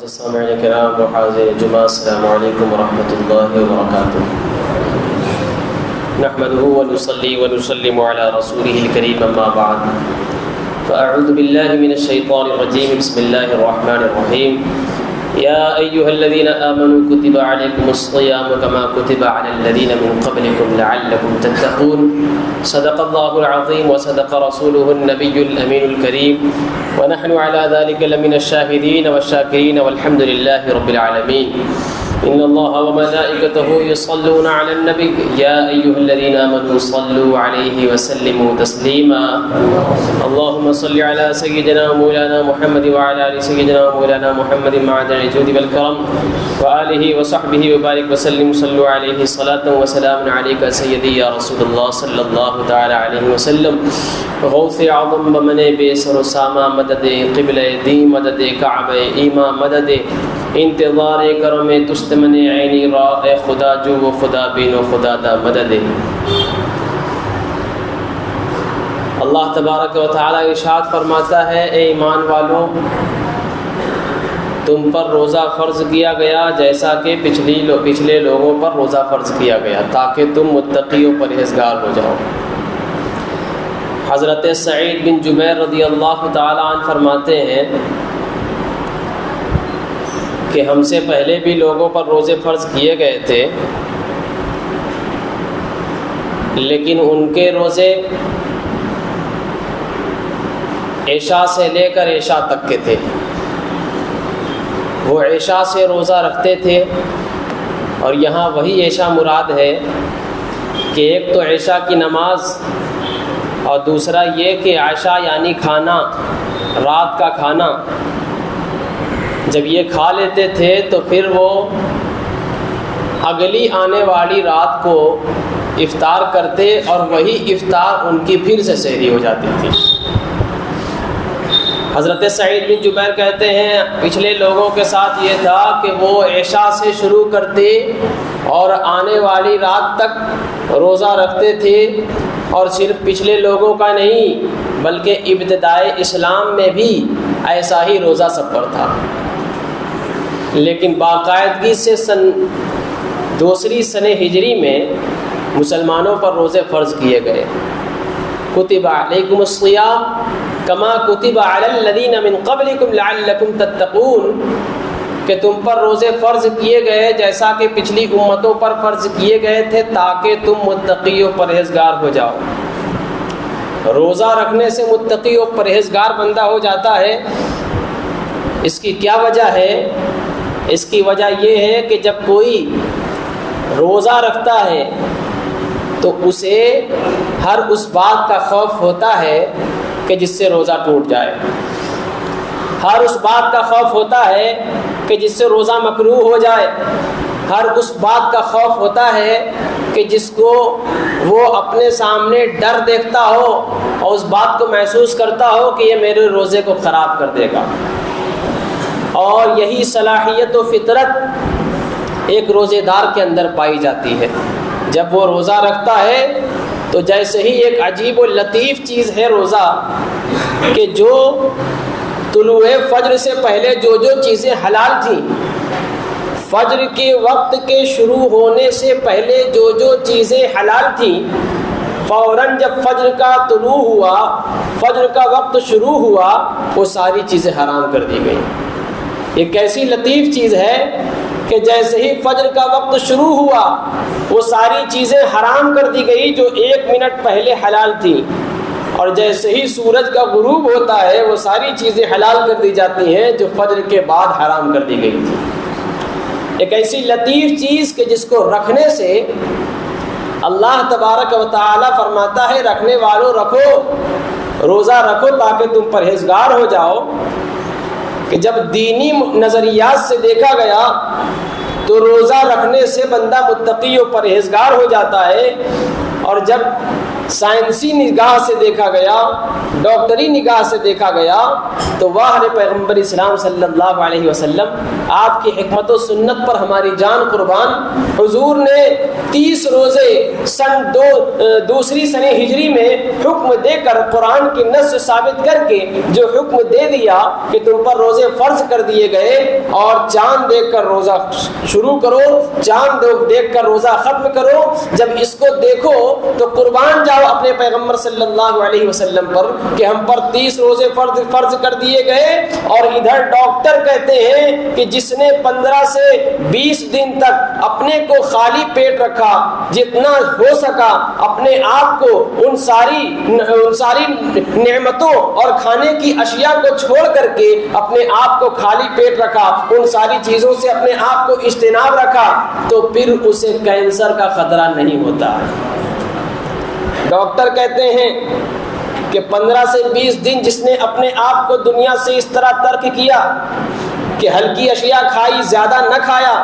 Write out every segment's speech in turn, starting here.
السلام الكرام وحاضر جمعہ السلام علیکم ورحمۃ اللہ وبرکاتہ نحمده ونصلي ونسلم على رسوله الكريم اما بعد فاعوذ بالله من الشیطان الرجیم بسم اللہ الرحمن الرحیم یا ایها الذین آمنوا کتب علیکم الصیام کما کتب علی الذین من قبلکم لعلکم تتقون صدق اللہ العظیم وصدق رسوله النبی الامین الکریم ونحن على ذلك لمن الشاهدين والشاكرين والحمد لله رب العالمين ان الله وملائكته يصلون على النبي يا ايها الذين امنوا صلوا عليه وسلموا تسليما اللهم صل على سيدنا مولانا محمد وعلى ال سيدنا مولانا محمد مع الجود والكرم وآله وصحبه وبارك وسلم صلوا عليه صلاة وسلام عليك سيدي يا رسول الله صلى الله تعالى عليه وسلم غوث اعظم بمن بیسر و ساما مدد قبل دی مدد کعب ایما مدد انتظار کرم تستمن عینی را اے خدا جو و خدا بین و خدا دا مدد اللہ تبارک و تعالی ارشاد فرماتا ہے اے ایمان والوں تم پر روزہ فرض کیا گیا جیسا کہ پچھلے لوگوں پر روزہ فرض کیا گیا تاکہ تم متقی و پرہیزگار ہو جاؤ۔ حضرت سعید بن جبیر رضی اللہ تعالی عنہ فرماتے ہیں کہ ہم سے پہلے بھی لوگوں پر روزے فرض کیے گئے تھے لیکن ان کے روزے عشاء سے لے کر عشاء تک کے تھے۔ وہ عشاء سے روزہ رکھتے تھے اور یہاں وہی عشاء مراد ہے کہ ایک تو عشاء کی نماز اور دوسرا یہ کہ عشاء یعنی کھانا، رات کا کھانا جب یہ کھا لیتے تھے تو پھر وہ اگلی آنے والی رات کو افطار کرتے اور وہی افطار ان کی پھر سے سحری ہو جاتی تھی۔ حضرت سعید بن جبیر کہتے ہیں پچھلے لوگوں کے ساتھ یہ تھا کہ وہ عشاء سے شروع کرتے اور آنے والی رات تک روزہ رکھتے تھے، اور صرف پچھلے لوگوں کا نہیں بلکہ ابتدائے اسلام میں بھی ایسا ہی روزہ سب پر تھا۔ لیکن باقاعدگی سے دوسری سنہ ہجری میں مسلمانوں پر روزے فرض کیے گئے۔ کتب علیکم الصیام کما کتب علی الذین من قبلکم لعلکم تتقون کہ تم پر روزے فرض کیے گئے جیسا کہ پچھلی امتوں پر فرض کیے گئے تھے تاکہ تم متقی و پرہیزگار ہو جاؤ۔ روزہ رکھنے سے متقی و پرہیزگار بندہ ہو جاتا ہے۔ اس کی کیا وجہ ہے؟ اس کی وجہ یہ ہے کہ جب کوئی روزہ رکھتا ہے تو اسے ہر اس بات کا خوف ہوتا ہے کہ جس سے روزہ ٹوٹ جائے، ہر اس بات کا خوف ہوتا ہے کہ جس سے روزہ مکروہ ہو جائے، ہر اس بات کا خوف ہوتا ہے کہ جس کو وہ اپنے سامنے ڈر دیکھتا ہو اور اس بات کو محسوس کرتا ہو کہ یہ میرے روزے کو خراب کر دے گا۔ اور یہی صلاحیت و فطرت ایک روزے دار کے اندر پائی جاتی ہے۔ جب وہ روزہ رکھتا ہے تو جیسے ہی ایک عجیب و لطیف چیز ہے روزہ کہ جو طلوع فجر سے پہلے جو چیزیں حلال تھیں، فجر کے وقت کے شروع ہونے سے پہلے جو چیزیں حلال تھیں، فوراً جب فجر کا طلوع ہوا، فجر کا وقت شروع ہوا، وہ ساری چیزیں حرام کر دی گئیں۔ یہ کیسی لطیف چیز ہے کہ جیسے ہی فجر کا وقت شروع ہوا وہ ساری چیزیں حرام کر دی گئی جو 1 منٹ پہلے حلال تھیں، اور جیسے ہی سورج کا غروب ہوتا ہے وہ ساری چیزیں حلال کر دی جاتی ہیں جو فجر کے بعد حرام کر دی گئی تھی۔ ایک ایسی لطیف چیز کہ جس کو رکھنے سے اللہ تبارک و تعالی فرماتا ہے رکھنے والوں رکھو، روزہ رکھو تاکہ تم پرہیزگار ہو جاؤ، کہ جب دینی نظریات سے دیکھا گیا تو روزہ رکھنے سے بندہ متقی و پرہیزگار ہو جاتا ہے، اور جب سائنسی نگاہ سے دیکھا گیا، ڈاکٹری نگاہ سے دیکھا گیا، تو واہ پیغمبر اسلام صلی اللہ علیہ وسلم آپ کی حکمت و سنت پر ہماری جان قربان، حضور نے 30 روزے دوسری سنہ ہجری میں حکم دے کر قرآن کی نص سے ثابت کر کے جو حکم دے دیا کہ تم پر روزے فرض کر دیے گئے اور چاند دیکھ کر روزہ شروع کرو، چاند دیکھ کر روزہ ختم کرو، جب اس کو دیکھو تو قربان جاؤ اپنے پیغمبر صلی اللہ علیہ وسلم پر کہ ہم پر 30 روزے فرض کر دیے گئے، اور ادھر ڈاکٹر کہتے ہیں کہ جس نے 15 سے 20 دن تک اپنے کو خالی پیٹ رکھا، جتنا ہو سکا اپنے آپ کو ان ساری نعمتوں اور کھانے کی اشیاء کو چھوڑ کر کے اپنے آپ کو خالی پیٹ رکھا، ان ساری چیزوں سے اپنے آپ کو اجتناب رکھا، تو پھر اسے کینسر کا خطرہ نہیں ہوتا۔ ڈاکٹر کہتے ہیں کہ 15 سے 20 دن جس نے اپنے آپ کو دنیا سے اس طرح ترک کیا کہ ہلکی اشیاء کھائی، زیادہ نہ کھایا،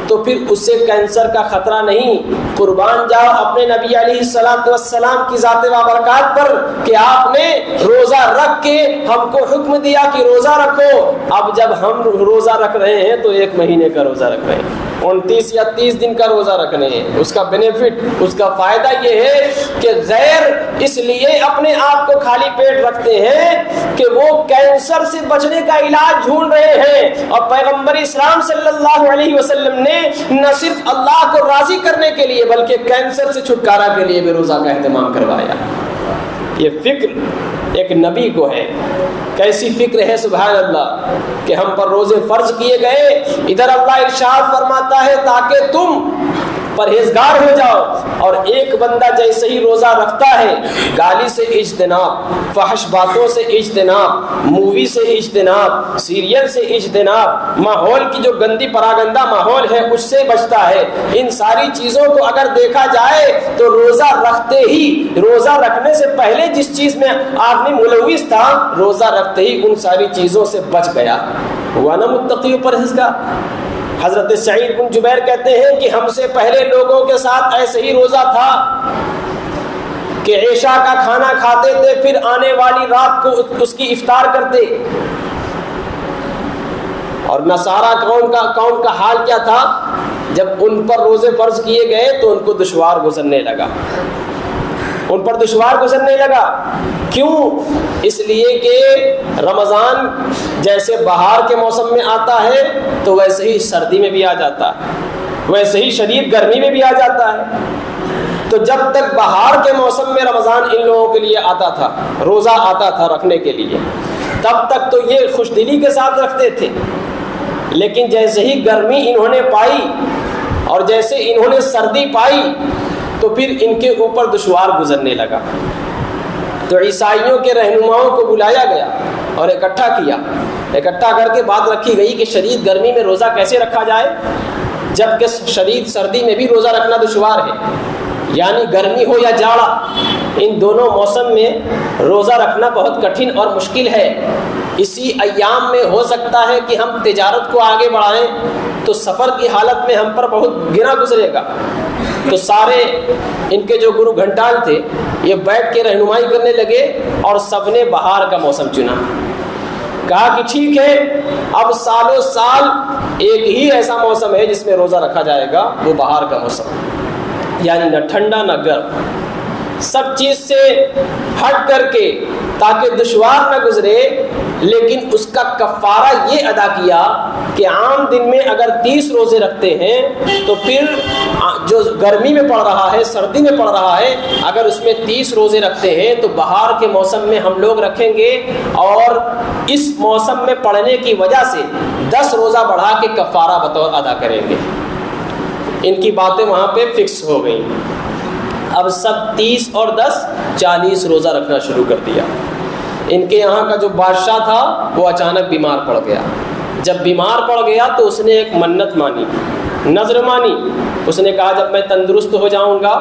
تو پھر اس سے کینسر کا خطرہ نہیں۔ قربان جاؤ اپنے نبی علیہ الصلوۃ والسلام کی ذات و برکات پر کہ آپ نے روزہ رکھ کے ہم کو حکم دیا کہ روزہ رکھو۔ اب جب ہم روزہ رکھ رہے ہیں تو 1 مہینے کا روزہ رکھ رہے ہیں، 29 یا 30 دن کا روزہ رکھنے ہیں۔ اس کا بینیفٹ، اس کا فائدہ یہ ہے کہ غیر اس لیے اپنے آپ کو خالی پیٹ رکھتے ہیں کہ وہ کینسر سے بچنے کا علاج ڈھونڈ رہے ہیں، اور پیغمبر اسلام صلی اللہ علیہ وسلم نے نہ صرف اللہ کو راضی کرنے کے لیے بلکہ کینسر سے چھٹکارا کے لیے بھی روزہ کا اہتمام کروایا۔ یہ فکر ایک نبی کو ہے، کیسی فکر ہے سبحان اللہ کہ ہم پر روزے فرض کیے گئے، ادھر اللہ ارشاد فرماتا ہے تاکہ تم پرہیزگار ہو جاؤ، اور ایک بندہ جیسے ہی روزہ رکھتا ہے گالی سے اجتناب، فحش باتوں سے اجتناب، مووی سے اجتناب، سیریل سے اجتناب، ماحول کی جو گندی پراگندہ ماحول ہے اس سے بچتا ہے۔ ان ساری چیزوں کو اگر دیکھا جائے تو روزہ رکھتے ہی، روزہ رکھنے سے پہلے جس چیز میں آدمی ملوث تھا، روزہ رکھتے ہی ان ساری چیزوں سے بچ گیا، ہوا نا متقی و پرہیزگار۔ حضرت سعید بن جبیر کہتے ہیں کہ ہم سے پہلے لوگوں کے ساتھ ایسے ہی روزہ تھا کہ عشاء کا کھانا کھاتے تھے، پھر آنے والی رات کو اس کی افطار کرتے، اور نصارہ قوم کا حال کیا تھا؟ جب ان پر روزے فرض کیے گئے تو ان کو دشوار گزرنے لگا، ان پر دشوار گزرنے لگا۔ کیوں؟ اس لیے کہ رمضان جیسے بہار کے موسم میں آتا ہے تو ویسے ہی سردی میں بھی آ جاتا ہے، ویسے ہی شدید گرمی میں بھی آ جاتا ہے۔ تو جب تک بہار کے موسم میں رمضان ان لوگوں کے لیے آتا تھا، روزہ آتا تھا رکھنے کے لیے، تب تک تو یہ خوش دلی کے ساتھ رکھتے تھے، لیکن جیسے ہی گرمی انہوں نے پائی اور جیسے انہوں نے سردی پائی تو پھر ان کے اوپر دشوار گزرنے لگا۔ تو عیسائیوں کے رہنماؤں کو بلایا گیا اور اکٹھا کر کے بات رکھی گئی کہ شدید گرمی میں روزہ کیسے رکھا جائے، جبکہ شدید سردی میں بھی روزہ رکھنا دشوار ہے، یعنی گرمی ہو یا جاڑا، ان دونوں موسم میں روزہ رکھنا بہت کٹھن اور مشکل ہے۔ اسی ایام میں ہو سکتا ہے کہ ہم تجارت کو آگے بڑھائیں تو سفر کی حالت میں ہم پر بہت گنا گزرے گا۔ تو سارے ان کے جو گرو گھنٹال تھے یہ بیٹھ کے رہنمائی کرنے لگے اور سب نے بہار کا موسم چنا، کہا کہ ٹھیک ہے اب سالوں سال ایک ہی ایسا موسم ہے جس میں روزہ رکھا جائے گا، وہ بہار کا موسم، یعنی نہ ٹھنڈا نہ گرم، سب چیز سے ہٹ کر کے تاکہ دشوار نہ گزرے۔ لیکن اس کا کفارہ یہ ادا کیا کہ عام دن میں اگر 30 روزے رکھتے ہیں تو پھر جو گرمی میں پڑ رہا ہے، سردی میں پڑ رہا ہے، اگر اس میں 30 روزے رکھتے ہیں تو بہار کے موسم میں ہم لوگ رکھیں گے، اور اس موسم میں پڑنے کی وجہ سے 10 روزہ بڑھا کے کفارہ بطور ادا کریں گے۔ ان کی باتیں وہاں پہ فکس ہو گئیں۔ اب سب 30 اور 10 40 روزہ رکھنا شروع کر دیا۔ ان کے یہاں کا جو بادشاہ تھا وہ اچانک بیمار پڑ گیا۔ جب بیمار پڑ گیا تو اس نے ایک منت مانی، نذر مانی۔ اس نے کہا جب میں تندرست ہو جاؤں گا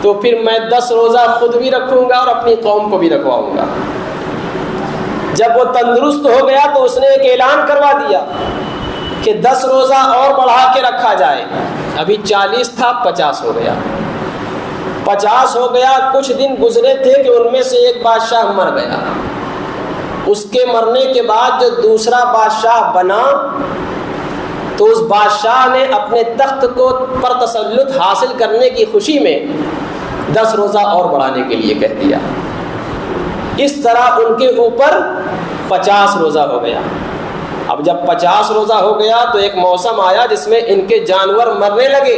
تو پھر میں 10 روزہ خود بھی رکھوں گا اور اپنی قوم کو بھی رکھواؤں گا۔ جب وہ تندرست ہو گیا تو اس نے ایک اعلان کروا دیا کہ 10 روزہ اور بڑھا کے رکھا جائے۔ ابھی 40 تھا، 50 ہو گیا۔ 50 ہو گیا، کچھ دن گزرے تھے کہ ان میں سے ایک بادشاہ مر گیا۔ اس کے مرنے کے بعد جو دوسرا بادشاہ بنا تو اس بادشاہ نے اپنے تخت کو پر تسلط حاصل کرنے کی خوشی میں 10 روزہ اور بڑھانے کے لیے کہہ دیا۔ اس طرح ان کے اوپر 50 روزہ ہو گیا۔ اب جب 50 روزہ ہو گیا تو ایک موسم آیا جس میں ان کے جانور مرنے لگے۔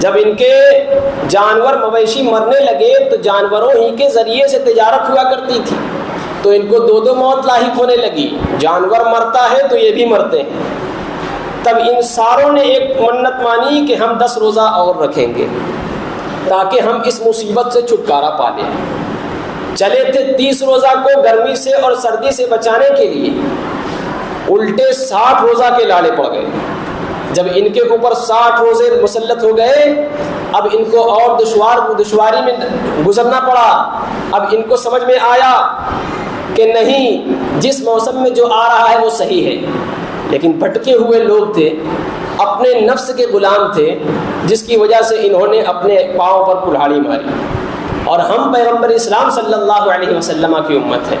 جب ان کے جانور مویشی مرنے لگے تو جانوروں ہی کے ذریعے سے تجارت ہوا کرتی تھی، تو ان کو 2 موت لاحق ہونے لگی۔ جانور مرتا ہے تو یہ بھی مرتے ہیں۔ تب ان ساروں نے ایک منت مانی کہ ہم 10 روزہ اور رکھیں گے تاکہ ہم اس مصیبت سے چھٹکارا پا لیں۔ چلے تھے 30 روزہ کو گرمی سے اور سردی سے بچانے کے لیے، الٹے 60 روزہ کے لاڑے پڑ گئے۔ جب ان کے اوپر 60 روزے مسلط ہو گئے، اب ان کو اور دشواری میں گزرنا پڑا۔ اب ان کو سمجھ میں آیا کہ نہیں، جس موسم میں جو آ رہا ہے وہ صحیح ہے، لیکن بھٹکے ہوئے لوگ تھے، اپنے نفس کے غلام تھے، جس کی وجہ سے انہوں نے اپنے پاؤں پر کلہاڑی ماری۔ اور ہم پیغمبر اسلام صلی اللہ علیہ وسلم کی امت ہے۔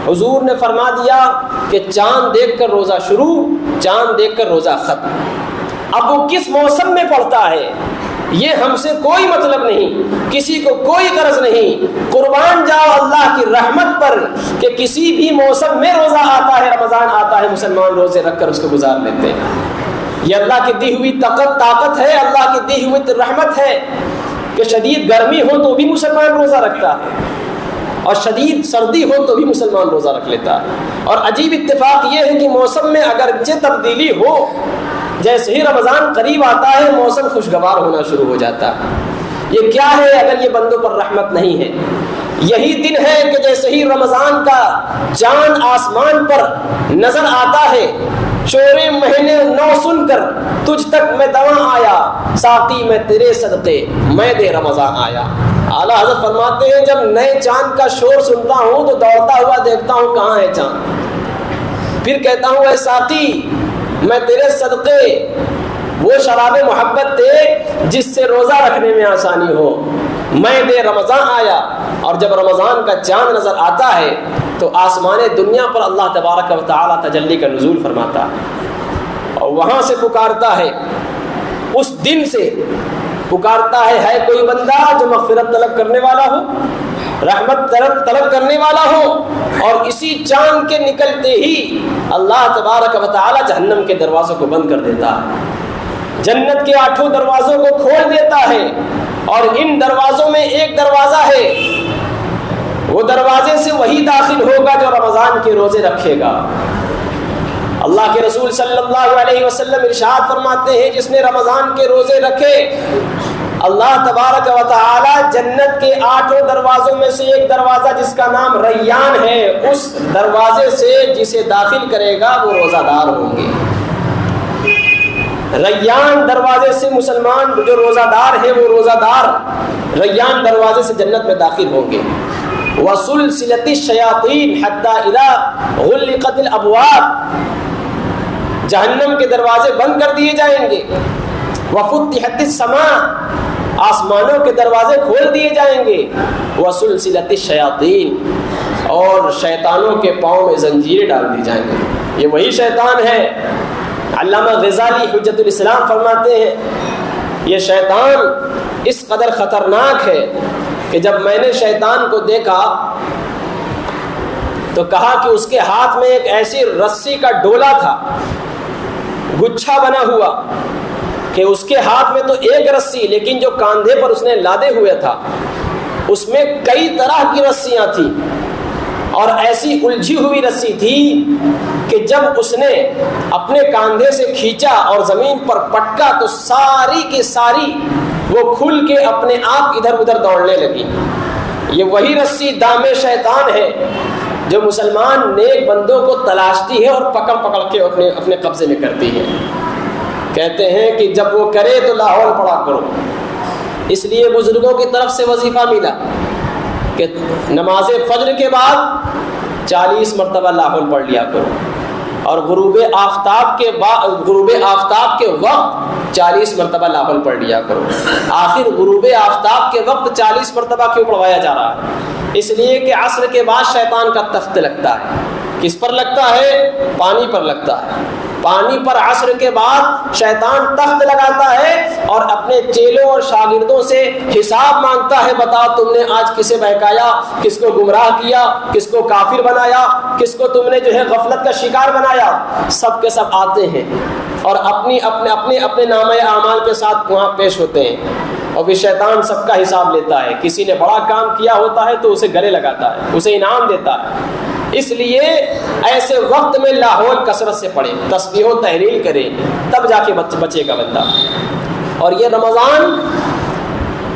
حضور نے فرما دیا کہ چاند دیکھ کر روزہ شروع، چاند دیکھ کر روزہ ختم۔ اب وہ کس موسم میں پڑتا ہے یہ ہم سے کوئی مطلب نہیں، کسی کو کوئی غرض نہیں۔ قربان جاؤ اللہ کی رحمت پر کہ کسی بھی موسم میں روزہ آتا ہے، رمضان آتا ہے، مسلمان روزے رکھ کر اس کو گزار لیتے ہیں۔ یہ اللہ کی دی ہوئی طاقت ہے، اللہ کی دی ہوئی رحمت ہے کہ شدید گرمی ہو تو بھی مسلمان روزہ رکھتا ہے، اور شدید سردی ہو تو بھی مسلمان روزہ رکھ لیتا ہے۔ اور عجیب اتفاق یہ ہے کہ موسم میں اگرچہ تبدیلی ہو، جیسے ہی رمضان قریب آتا ہے موسم خوشگوار ہونا شروع ہو جاتا ہے۔ یہ کیا ہے اگر یہ بندوں پر رحمت نہیں ہے؟ یہی دن ہے کہ جیسے ہی رمضان کا چاند آسمان پر نظر آتا ہے، شور مہینے نو سن کر تجھ تک میں دواں آیا، ساقی میں تیرے صدقے میں دے رمضان آیا۔ اعلیٰ حضرت فرماتے ہیں جب نئے چاند کا شور سنتا ہوں تو دوڑتا ہوا دیکھتا ہوں کہاں ہے چاند، پھر کہتا ہوں اے ساقی میں تیرے صدقے وہ شراب محبت دے جس سے روزہ رکھنے میں آسانی ہو، میں دے رمضان آیا۔ اور جب رمضان کا چاند نظر آتا ہے تو آسمان دنیا پر اللہ تبارک و تعالی تجلی کا نزول فرماتا ہے، اور وہاں سے پکارتا ہے، اس دن سے پکارتا ہے کوئی بندہ جو مغفرت طلب کرنے والا ہو، رحمت طلب کرنے والا ہو۔ اور اسی چاند کے نکلتے ہی اللہ تبارک و تعالی جہنم کے دروازوں کو بند کر دیتا ہے، جنت کے 8 دروازوں کو کھول دیتا ہے، اور ان دروازوں میں ایک دروازہ ہے، وہ دروازے سے وہی داخل ہوگا جو رمضان کے روزے رکھے گا۔ اللہ کے رسول صلی اللہ علیہ وسلم ارشاد فرماتے ہیں جس نے رمضان کے روزے رکھے، اللہ تبارک و تعالی جنت کے 8 دروازوں میں سے ایک دروازہ جس کا نام ریان ہے، اس دروازے سے جسے داخل کرے گا وہ روزہ دار ہوں گے۔ ریان دروازے سے مسلمان جو روزہ دار ہیں وہ روزہ دار ریان دروازے سے جنت میں داخل ہوں گے۔ وَسُلْسِلَتِ الشَّيَاطِينَ حَتَّى إِذَا غُلِّقَتِ الْأَبْوَابُ، جہنم کے دروازے بند کر دیے جائیں گے۔ وَفُتِحَتِ السَّمَاءُ، آسمانوں کے دروازے کھول دیے جائیں گے۔ وَسُلْسِلَتِ الشَّيَاطِينَ، اور شیطانوں کے پاؤں میں زنجیریں ڈال دی جائیں گے۔ یہ وہی شیطان ہے۔ علامہ غزالی حجت الاسلام فرماتے ہیں یہ شیطان اس قدر خطرناک ہے کہ جب میں نے شیطان کو دیکھا تو کہا کہ اس کے ہاتھ میں ایک ایسی رسی کا ڈولا تھا، گچھا بنا ہوا، کہ اس کے ہاتھ میں تو ایک رسی، لیکن جو کاندھے پر اس نے لادے ہوئے تھا اس میں کئی طرح کی رسیاں تھیں، اور ایسی الجھی ہوئی رسی تھی کہ جب اس نے اپنے کاندھے سے کھینچا اور زمین پر پٹکا تو ساری کی ساری وہ کھل کے اپنے آپ ادھر ادھر دوڑنے لگی۔ یہ وہی رسی دام شیطان ہے جو مسلمان نیک بندوں کو تلاشتی ہے اور پکڑ پکڑ کے اپنے قبضے میں کرتی ہے۔ کہتے ہیں کہ جب وہ کرے تو لاہور پڑھا کرو، اس لیے بزرگوں کی طرف سے وظیفہ ملا کہ نماز فجر کے بعد 40 مرتبہ لاہور پڑھ لیا کرو۔ اور غروب آفتاب کے وقت 40 مرتبہ لاحول پڑھ لیا کرو۔ آخر غروب آفتاب کے وقت 40 مرتبہ کیوں پڑھوایا جا رہا ہے؟ اس لیے کہ عصر کے بعد شیطان کا تخت لگتا ہے۔ کس پر لگتا ہے؟ پانی پر لگتا ہے۔ پانی پر عصر کے بعد شیطان تخت لگاتا ہے اور اپنے چیلوں اور شاگردوں سے حساب مانگتا ہے، بتاؤ تم نے آج کسے بہکایا، کس کو گمراہ کیا، کس کو کافر بنایا، کس کو تم نے جو ہے غفلت کا شکار بنایا۔ سب کے سب آتے ہیں اور اپنے نامہ اعمال کے ساتھ وہاں پیش ہوتے ہیں، اور پھر شیطان سب کا حساب لیتا ہے۔ کسی نے بڑا کام کیا ہوتا ہے تو اسے گلے لگاتا ہے، اسے انعام دیتا ہے۔ اس لیے ایسے وقت میں لاحول کثرت سے پڑھے، تسبیح و تحلیل کرے، تب جا کے بچے گا بندہ۔ اور یہ رمضان،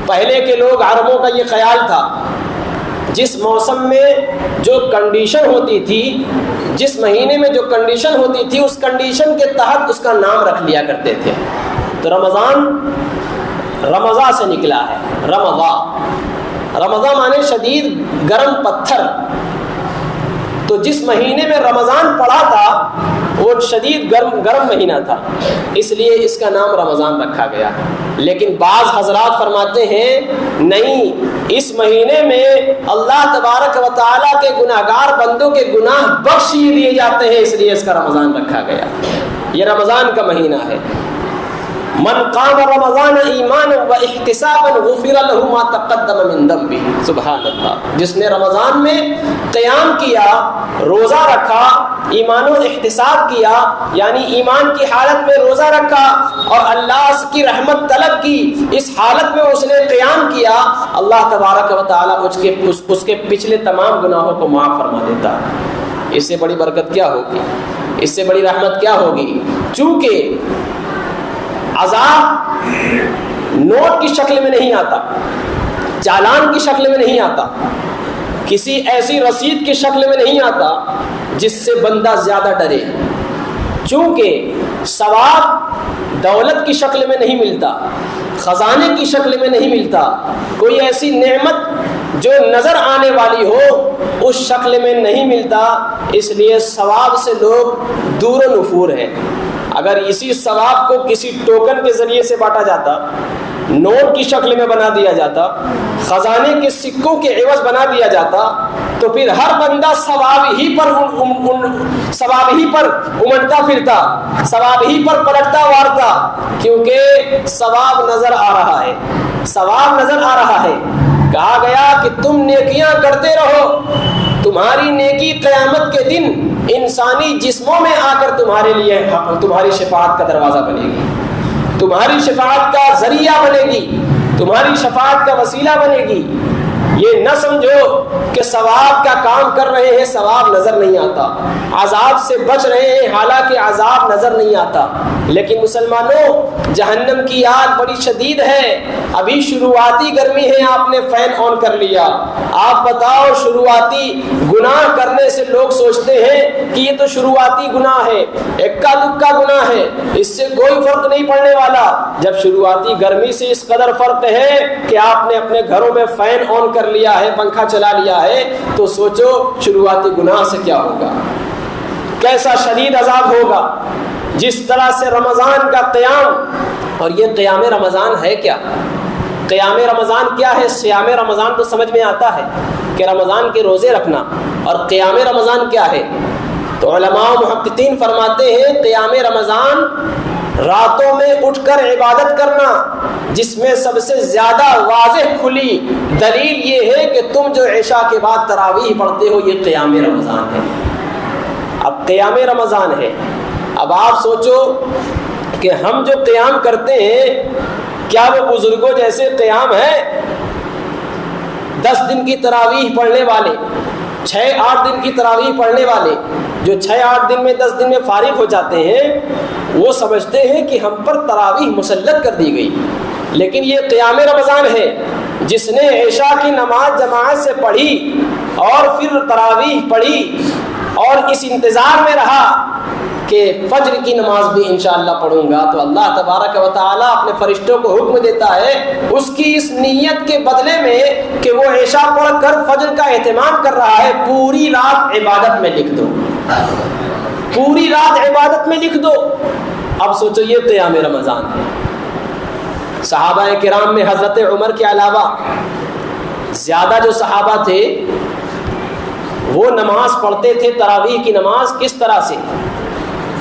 پہلے کے لوگ عربوں کا یہ خیال تھا، جس موسم میں جو کنڈیشن ہوتی تھی، جس مہینے میں جو کنڈیشن ہوتی تھی، اس کنڈیشن کے تحت اس کا نام رکھ لیا کرتے تھے۔ تو رمضان رمضا سے نکلا ہے، رمضا مانے شدید گرم پتھر۔ تو جس مہینے میں رمضان پڑا تھا وہ شدید گرم مہینہ تھا، اس لیے اس کا نام رمضان رکھا گیا۔ لیکن بعض حضرات فرماتے ہیں نہیں، اس مہینے میں اللہ تبارک و تعالیٰ کے گناہگار بندوں کے گناہ بخش دیے جاتے ہیں، اس لیے اس کا رمضان رکھا گیا۔ یہ رمضان کا مہینہ ہے۔ من قام رمضان ایمانا و احتسابا غفر له ما تقدم من ذنبه، سبحان اللہ۔ جس نے رمضان میں قیام کیا، روزہ رکھا، ایمان و احتساب کیا، یعنی ایمان کی حالت میں روزہ رکھا اور اللہ کی رحمت طلب کی، اس حالت میں اس نے قیام کیا، اللہ تبارک و تعالیٰ اس کے پچھلے تمام گناہوں کو معاف فرما دیتا ہے۔ اس سے بڑی برکت کیا ہوگی؟ اس سے بڑی رحمت کیا ہوگی؟ چونکہ عذاب نوٹ کی شکل میں نہیں آتا، چالان کی شکل میں نہیں آتا، کسی ایسی رسید کی شکل میں نہیں آتا جس سے بندہ زیادہ ڈرے۔ چونکہ ثواب دولت کی شکل میں نہیں ملتا، خزانے کی شکل میں نہیں ملتا، کوئی ایسی نعمت جو نظر آنے والی ہو اس شکل میں نہیں ملتا، اس لیے ثواب سے لوگ دور و نفور ہیں۔ اگر اسی ثواب کو کسی ٹوکن کے ذریعے سے بانٹا جاتا، نوٹ کی شکل میں بنا دیا جاتا، خزانے کے سکوں کے عوض بنا دیا جاتا، تو پھر ہر بندہ ثواب ہی پر امڑتا پھرتا، ثواب ہی پر پلٹتا وارتا، کیونکہ ثواب نظر آ رہا ہے، ثواب نظر آ رہا ہے۔ کہا گیا کہ تم نیکیاں کرتے رہو، تمہاری نیکی قیامت کے دن انسانی جسموں میں آ کر تمہارے لیے تمہاری شفاعت کا دروازہ بنے گی، تمہاری شفاعت کا ذریعہ بنے گی، تمہاری شفاعت کا وسیلہ بنے گی۔ یہ نہ سمجھو کہ ثواب کا کام کر رہے ہیں، ثواب نظر نہیں آتا، عذاب سے بچ رہے ہیں، حالانکہ عذاب نظر نہیں آتا۔ لیکن مسلمانوں، جہنم کی آگ بڑی شدید ہے، ابھی شروعاتی گرمی ہے، آپ نے فین آن کر لیا۔ آپ بتاؤ، شروعاتی گناہ کرنے سے لوگ سوچتے ہیں کہ یہ تو شروعاتی گناہ ہے، اکا دکا گناہ ہے، اس سے کوئی فرق نہیں پڑنے والا۔ جب شروعاتی گرمی سے اس قدر فرق ہے کہ آپ نے اپنے گھروں میں فین آن کر لیا ہے، پنکھا چلا لیا ہے، تو سوچو شروعاتی گناہ سے کیا ہوگا، کیسا شدید عذاب ہوگا۔ جس طرح سے رمضان کا قیام، اور یہ قیام رمضان ہے کیا؟ قیام رمضان کیا ہے؟ صیام رمضان تو سمجھ میں آتا ہے کہ رمضان کے روزے رکھنا، اور قیام رمضان کیا ہے؟ تو علماء و محققین فرماتے ہیں قیام رمضان راتوں میں اٹھ کر عبادت کرنا، جس میں سب سے زیادہ واضح کھلی دلیل یہ ہے کہ تم جو عشاء کے بعد تراویح پڑھتے ہو، یہ قیام رمضان ہے۔ اب قیام رمضان ہے، اب آپ سوچو کہ ہم جو قیام کرتے ہیں کیا وہ بزرگوں جیسے قیام ہے؟ 10 دن کی تراویح پڑھنے والے، 6-8 دن کی تراویح پڑھنے والے، جو 6-8 دن میں 10 دن میں فارغ ہو جاتے ہیں، وہ سمجھتے ہیں کہ ہم پر تراویح مسلط کر دی گئی۔ لیکن یہ قیام رمضان ہے، جس نے عشاء کی نماز جماعت سے پڑھی اور پھر تراویح پڑھی اور اس انتظار میں رہا کہ فجر کی نماز بھی انشاءاللہ پڑھوں گا، تو اللہ تبارک و تعالیٰ اپنے فرشتوں کو حکم دیتا ہے اس کی اس نیت کے بدلے میں کہ وہ عشاء پڑھ کر فجر کا اہتمام کر رہا ہے، پوری رات عبادت میں لکھ دو، پوری رات عبادت میں لکھ دو. اب سوچو یہ قیام رمضان ہے. صحابہ کرام میں حضرت عمر کے علاوہ زیادہ جو صحابہ تھے وہ نماز پڑھتے تھے تراویح کی نماز کس طرح سے؟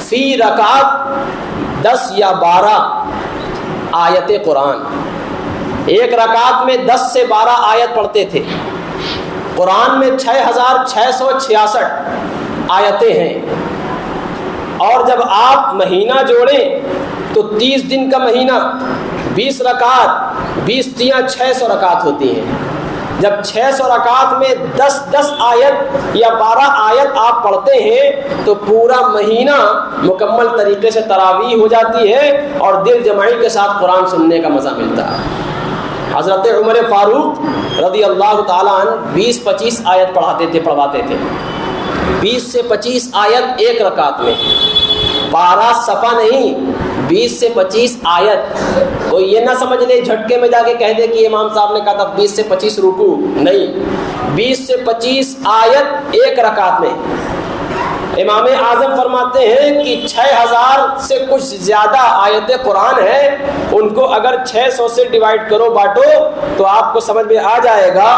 فی رکعت 10 یا 12 آیت قرآن. ایک رکعت میں 10 سے 12 آیت پڑھتے تھے. قرآن میں 6666 آیتیں ہیں، اور جب آپ مہینہ جوڑیں تو 30 دن کا مہینہ، 20 رکعت، 20 تیاں 600 رکعت ہوتی ہیں. جب 600 رکعت میں 10 آیت یا 12 آیت آپ پڑھتے ہیں تو پورا مہینہ مکمل طریقے سے تراویح ہو جاتی ہے اور دل جمعی کے ساتھ قرآن سننے کا مزہ ملتا ہے. حضرت عمر فاروق رضی اللہ تعالیٰ عنہ 20-25 آیت پڑھواتے تھے. 20 سے 25 آیت ایک رکعت میں، 12 صفحہ نہیں، 20 سے 25 آیت. تو یہ نہ سمجھ لے جھٹکے میں جا کے کہہ دے کہ امام صاحب نے کہا تھا 20 سے 25 رکوع، نہیں، 20 سے 25 آیت ایک رکعت میں. امام اعظم فرماتے ہیں کہ 6000 سے کچھ زیادہ آیت قرآن ہیں، ان کو اگر 600 سے ڈیوائڈ کرو، بانٹو، تو آپ کو سمجھ میں آ جائے گا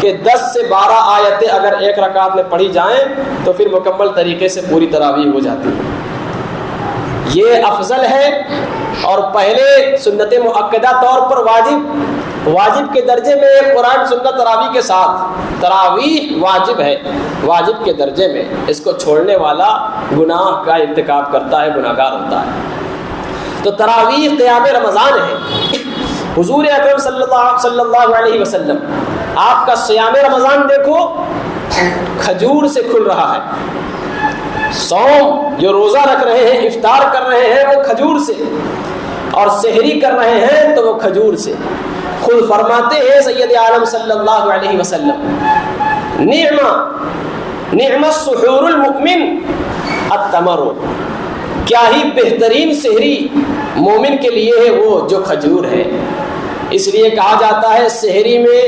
کہ 10 سے 12 آیتیں اگر ایک رکعت میں پڑھی جائیں تو پھر مکمل طریقے سے پوری تراویح ہو جاتی ہے. یہ افضل ہے. اور پہلے سنت مؤکدہ طور پر واجب کے درجے میں قرآن سنت تراویح کے ساتھ. تراویح واجب ہے، واجب کے درجے میں. اس کو چھوڑنے والا گناہ کا ارتکاب کرتا ہے، گناہگار ہوتا ہے. تو تراویح قیام رمضان ہے. حضور اکرم صلی اللہ علیہ وسلم آپ کا صیام رمضان دیکھو کھجور سے کھل رہا ہے. صوم جو روزہ رکھ رہے ہیں، افطار کر رہے ہیں، وہ کھجور سے، اور سحری کر رہے ہیں تو وہ کھجور سے. خود فرماتے ہیں سید عالم صلی اللہ علیہ وسلم، نعم السحور المؤمن التمر، کیا ہی بہترین سحری مومن کے لیے ہے وہ جو کھجور ہے. اس لیے کہا جاتا ہے سحری میں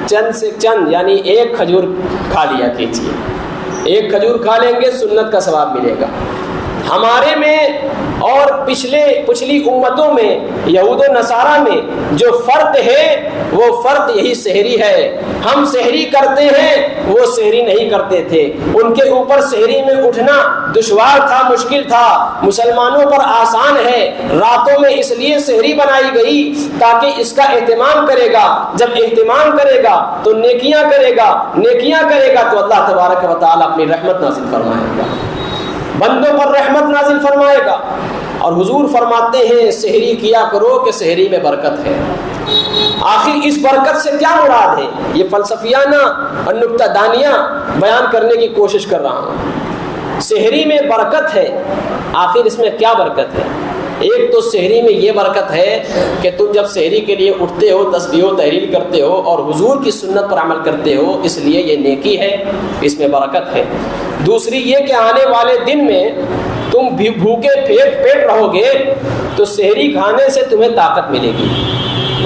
چند سے چند یعنی ایک کھجور کھا لیا کیجیے. ایک کھجور کھا لیں گے سنت کا ثواب ملے گا. ہمارے میں اور پچھلی امتوں میں، یہود و نصارہ میں جو فرق ہے وہ فرق یہی سحری ہے. ہم سحری کرتے ہیں، وہ سحری نہیں کرتے تھے. ان کے اوپر سحری میں اٹھنا دشوار تھا، مشکل تھا. مسلمانوں پر آسان ہے. راتوں میں اس لیے سحری بنائی گئی تاکہ اس کا اہتمام کرے گا. جب اہتمام کرے گا تو نیکیاں کرے گا، نیکیاں کرے گا تو اللہ تبارک و تعالیٰ اپنی رحمت نازل فرمائے گا، بندوں پر رحمت نازل فرمائے گا. اور حضور فرماتے ہیں سحری کیا کرو کہ سحری میں برکت ہے. آخر اس برکت سے کیا مراد ہے؟ یہ فلسفیانہ اور نکتہ دانیہ بیان کرنے کی کوشش کر رہا ہوں. سحری میں برکت ہے، آخر اس میں کیا برکت ہے؟ ایک تو سحری میں یہ برکت ہے کہ تم جب سحری کے لیے اٹھتے ہو، تسبیح و تحلیل کرتے ہو اور حضور کی سنت پر عمل کرتے ہو، اس لیے یہ نیکی ہے، اس میں برکت ہے. دوسری یہ کہ آنے والے دن میں تم بھی بھوکے پیٹ رہو گے تو سحری کھانے سے تمہیں طاقت ملے گی.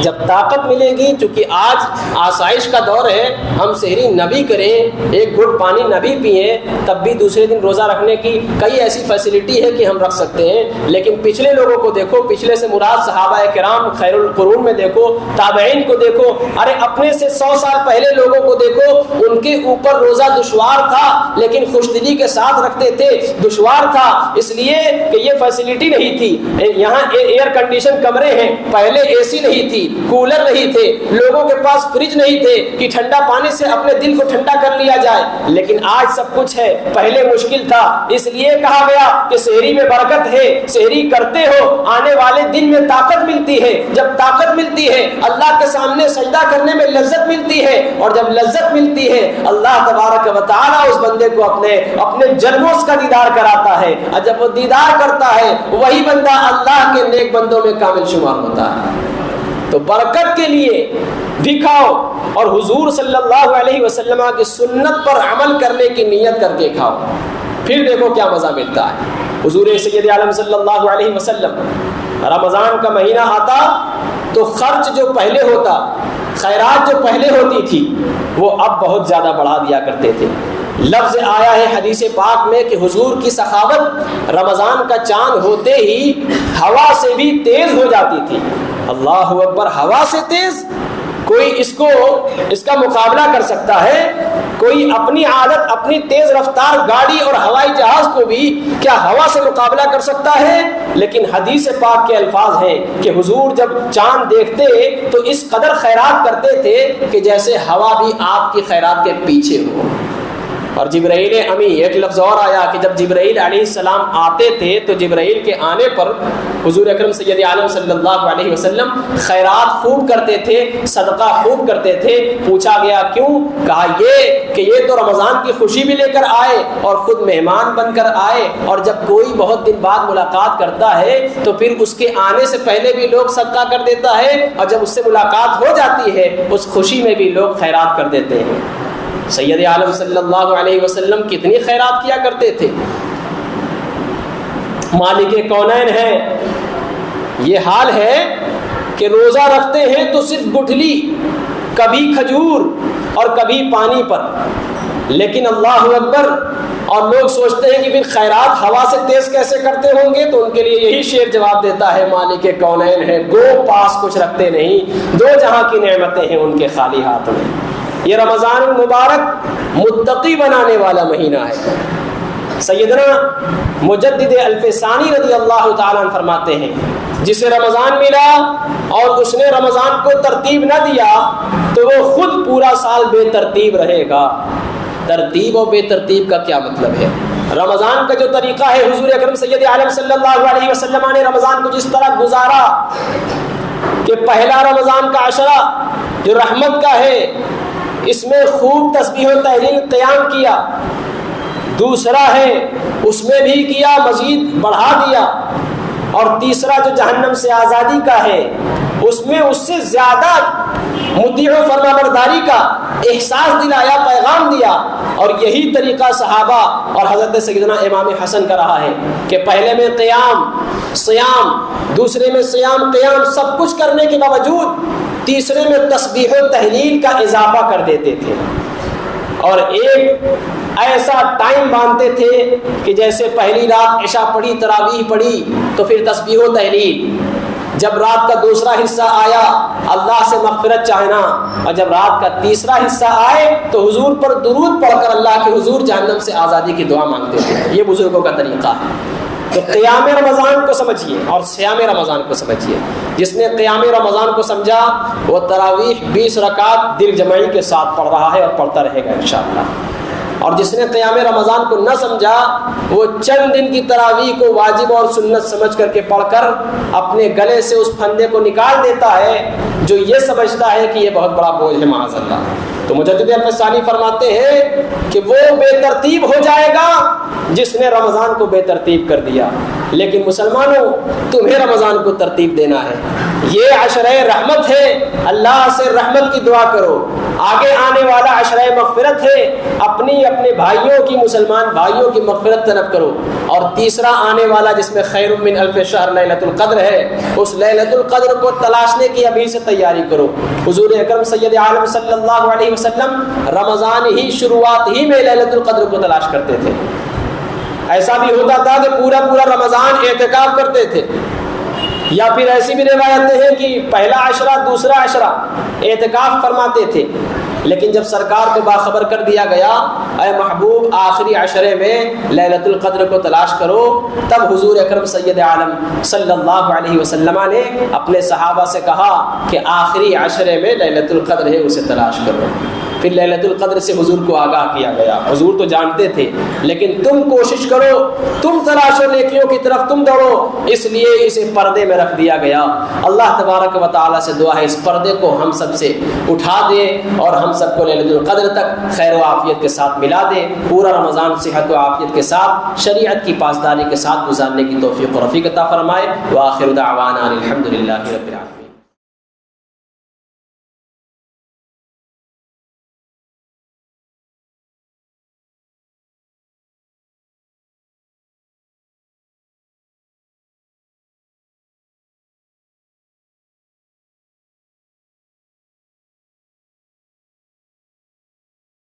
جب طاقت ملے گی، چونکہ آج آسائش کا دور ہے، ہم سحری نہ بھی کریں، ایک گھٹ پانی نہ بھی پئیں، تب بھی دوسرے دن روزہ رکھنے کی کئی ایسی فیسلٹی ہے کہ ہم رکھ سکتے ہیں. لیکن پچھلے لوگوں کو دیکھو، پچھلے سے مراد صحابہ کرام خیر القرون میں دیکھو، تابعین کو دیکھو، ارے اپنے سے 100 سال پہلے لوگوں کو دیکھو، ان کے اوپر روزہ دشوار تھا لیکن خوشدلی کے ساتھ رکھتے تھے. دشوار تھا اس لیے کہ یہ فیسلٹی نہیں تھی. یہاں ایئر کنڈیشن کمرے ہیں، پہلے اے سی نہیں تھی، کولر نہیں تھے، لوگوں کے پاس فریج نہیں تھے کہ ٹھنڈا پانی سے اپنے دل کو ٹھنڈا کر لیا جائے. لیکن آج سب کچھ ہے، پہلے مشکل تھا. اس لیے کہا گیا کہ سحری میں برکت ہے. سحری کرتے ہو، آنے والے دن میں طاقت ملتی ہے. جب طاقت ملتی ہے اللہ کے سامنے سجدہ کرنے میں لذت ملتی ہے، اور جب لذت ملتی ہے اللہ تبارک و تعالیٰ اس بندے کو اپنے جنموں کا دیدار کراتا ہے. اور جب وہ دیدار کرتا ہے وہی بندہ اللہ کے نیک بندوں میں کامل شمار ہوتا ہے. تو برکت کے لیے بھی کھاؤ اور حضور صلی اللہ علیہ وسلم کی سنت پر عمل کرنے کی نیت کر کے کھاؤ، پھر دیکھو کیا مزہ ملتا ہے. حضور سید عالم صلی اللہ علیہ وسلم رمضان کا مہینہ آتا تو خرچ جو پہلے ہوتا، خیرات جو پہلے ہوتی تھی، وہ اب بہت زیادہ بڑھا دیا کرتے تھے. لفظ آیا ہے حدیث پاک میں کہ حضور کی سخاوت رمضان کا چاند ہوتے ہی ہوا سے بھی تیز ہو جاتی تھی۔ اللہ اکبر، ہوا سے تیز؟ کوئی اس کا مقابلہ کر سکتا ہے؟ کوئی اپنی عادت، اپنی تیز رفتار گاڑی اور ہوائی جہاز کو بھی کیا ہوا سے مقابلہ کر سکتا ہے؟ لیکن حدیث پاک کے الفاظ ہیں کہ حضور جب چاند دیکھتے تو اس قدر خیرات کرتے تھے کہ جیسے ہوا بھی آپ کی خیرات کے پیچھے ہو۔ اور جبرائیل امی، ایک لفظ اور آیا کہ جب جبرائیل علیہ السلام آتے تھے تو جبرائیل کے آنے پر حضور اکرم سید عالم صلی اللہ علیہ وسلم خیرات خوب کرتے تھے، صدقہ خوب کرتے تھے۔ پوچھا گیا کیوں؟ کہا یہ کہ یہ تو رمضان کی خوشی بھی لے کر آئے اور خود مہمان بن کر آئے، اور جب کوئی بہت دن بعد ملاقات کرتا ہے تو پھر اس کے آنے سے پہلے بھی لوگ صدقہ کر دیتا ہے، اور جب اس سے ملاقات ہو جاتی ہے اس خوشی میں بھی لوگ خیرات کر دیتے ہیں۔ سید عالم صلی اللہ علیہ وسلم کتنی خیرات کیا کرتے تھے۔ مالک کونین ہے، یہ حال ہے کہ روزہ رکھتے ہیں تو صرف گٹھلی، کبھی کھجور اور کبھی پانی پر، لیکن اللہ اکبر، اور لوگ سوچتے ہیں کہ پھر خیرات ہوا سے تیز کیسے کرتے ہوں گے، تو ان کے لیے یہی شعر جواب دیتا ہے مالک کونین ہے، گو پاس کچھ رکھتے نہیں، دو جہاں کی نعمتیں ہیں ان کے خالی ہاتھ میں۔ یہ رمضان المبارک متقی بنانے والا مہینہ ہے۔ سیدنا مجدد الفسانی رضی اللہ تعالیٰ عنہ فرماتے ہیں جسے رمضان ملا اور اس نے رمضان کو ترتیب نہ دیا تو وہ خود پورا سال بے ترتیب رہے گا۔ ترتیب اور بے ترتیب کا کیا مطلب ہے؟ رمضان کا جو طریقہ ہے، حضور اکرم سید عالم صلی اللہ علیہ وسلم نے رمضان کو جس طرح گزارا کہ پہلا رمضان کا عشرہ جو رحمت کا ہے اس میں خوب تسبیح و تحلیل قیام کیا، دوسرا ہے اس میں بھی کیا، مزید بڑھا دیا، اور تیسرا جو جہنم سے آزادی کا ہے اس میں اس سے زیادہ مطیع و فرما برداری کا احساس دلایا، پیغام دیا۔ اور یہی طریقہ صحابہ اور حضرت سیدنا امام حسن کا رہا ہے کہ پہلے میں قیام سیام، دوسرے میں سیام قیام، سب کچھ کرنے کے باوجود تیسرے میں تسبیح و تحلیل کا اضافہ کر دیتے تھے، اور ایک ایسا ٹائم باندھتے تھے کہ جیسے پہلی رات عشاء پڑھی، تراویح پڑھی تو پھر تسبیح و تحلیل، جب رات کا دوسرا حصہ آیا اللہ سے مغفرت چاہنا، اور جب رات کا تیسرا حصہ آئے تو حضور پر درود پڑھ کر اللہ کے حضور جہنم سے آزادی کی دعا مانگتے تھے۔ یہ بزرگوں کا طریقہ ہے۔ تو قیام رمضان کو سمجھیے اور صیام رمضان کو سمجھیے۔ جس نے قیام رمضان کو سمجھا وہ تراویح 20 رکعت دل جمعی کے ساتھ پڑھ رہا ہے اور پڑھتا رہے گا انشاءاللہ، اور جس نے قیام رمضان کو نہ سمجھا وہ چند دن کی تراویح کو واجب اور سنت سمجھ کر کے پڑھ کر اپنے گلے سے اس پھندے کو نکال دیتا ہے جو یہ سمجھتا ہے کہ یہ بہت بڑا بوجھ ہے معاذ اللہ۔ تو مجدد الفسانی فرماتے ہیں کہ وہ بے ترتیب ہو جائے گا جس نے رمضان کو بے ترتیب کر دیا، لیکن مسلمانوں تمہیں رمضان کو ترتیب دینا ہے۔ یہ عشرہ رحمت ہے، اللہ سے رحمت کی دعا کرو۔ آگے آنے والا عشرہ مغفرت ہے، اپنے بھائیوں کی، مسلمان بھائیوں کی مغفرت طلب کرو۔ اور تیسرا آنے والا جس میں خیر من الف شہر لیلۃ القدر ہے، اس لیلۃ القدر کو تلاشنے کی ابھی سے تیاری کرو۔ حضور اکرم سید عالم صلی اللہ علیہ وسلم رمضان ہی شروعات ہی میں لیلۃ القدر کو تلاش کرتے تھے۔ ایسا بھی ہوتا تھا کہ پورا رمضان اعتکاف کرتے تھے، یا پھر ایسی بھی روایتیں ہیں کہ پہلا عشرہ دوسرا عشرہ اعتکاف فرماتے تھے، لیکن جب سرکار کو باخبر کر دیا گیا اے محبوب آخری عشرے میں لیلۃ القدر کو تلاش کرو، تب حضور اکرم سید عالم صلی اللہ علیہ وسلم نے اپنے صحابہ سے کہا کہ آخری عشرے میں لیلۃ القدر ہے، اسے تلاش کرو۔ پھر لیلۃ القدر سے حضور کو آگاہ کیا گیا، حضور تو جانتے تھے لیکن تم کوشش کرو، تم تلاشو، نیکیوں کی طرف تم دوڑو، اس لیے اسے پردے میں رکھ دیا گیا۔ اللہ تبارک و تعالیٰ سے دعا ہے اس پردے کو ہم سب سے اٹھا دے اور ہم سب کو لیلۃ القدر تک خیر و عافیت کے ساتھ ملا دے، پورا رمضان صحت و عافیت کے ساتھ شریعت کی پاسداری کے ساتھ گزارنے کی توفیق و رفیق عطا فرمائے۔ وآخر دعوانا الحمد للہ رب العالمین۔